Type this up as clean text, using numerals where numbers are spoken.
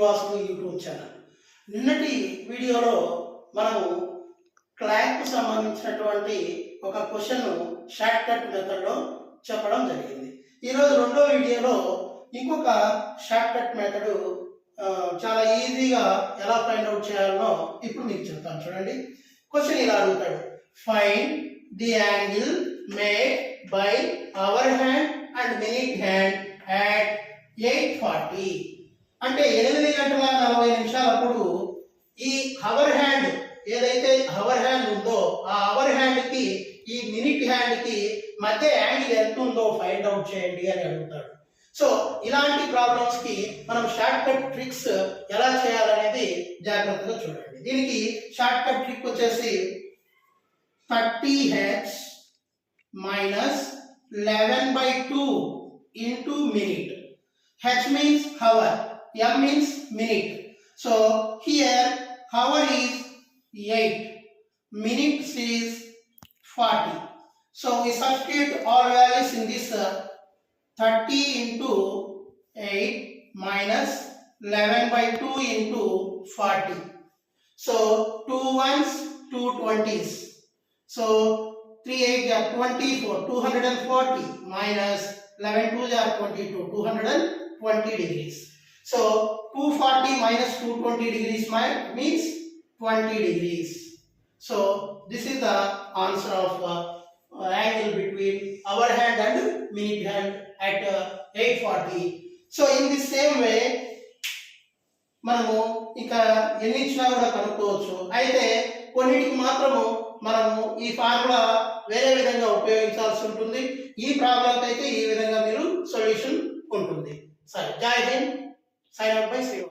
Srinivasulu YouTube channel. నిన్నటి వీడియోలో మనము క్లాంక్ సంబంధించినటువంటి ఒక క్వశ్చన్ షార్ట్ కట్ మెథడ్లో చెప్పడం జరిగింది. ఈరోజు రెండో వీడియోలో ఇంకొక షార్ట్ కట్ మెథడ్ చాలా ఈజీగా ఎలా ఫైండ్ అవుట్ చేయాలో ఇప్పుడు మీకు చెప్తాను. చూడండి, క్వశ్చన్ ఇలా అడుగుతాడు, find the angle made by our hand and minute hand at 8:40. అంటే 8:40 అప్పుడు ఈ హవర్ హ్యాండ్ ఏదైతే హవర్ హ్యాండ్ ఉందో ఆ హవర్ హ్యాండ్ కి ఈ మినిట్ హ్యాండ్ కి మధ్య యాంగిల్ ఎంత ఉందో ఫైండ్ అవుట్ చేయండి అని అడుగుతాడు. సో ఇలాంటి ప్రాబ్లమ్స్ కి మనం షార్ట్ కట్ ట్రిక్స్ ఎలా చేయాలనేది జాగ్రత్తగా చూడండి. దీనికి షార్ట్ కట్ ట్రిక్ వచ్చేసి 30h minus 11/2 into minute. H means hour, M means minute. So here hour is 8, minutes is 40. So we substitute all values in this 30 into 8 minus 11/2 into 40. So 2 ones, 2 20s. So 3 8 are 24, 240 minus 11 2s are 22, 220 degrees. So 240 minus 220 degrees means 20 degrees. So this is the answer of angle between our hand and minute hand at 8:40. So in the same way మనము ఇంకా ఎన్ని ఇచ్చినా కూడా కనుక్కోవచ్చు. అయితే కొన్నిటికి మాత్రము మనము ఈ ఫార్ములా వేరే విధంగా ఉపయోగించాల్సి ఉంటుంది. ఈ ప్రాబ్లంకి అయితే ఈ విధంగా మీరు సొల్యూషన్ ఉంటుంది. సరే, జై హింద్. Sign out bye Srinivas.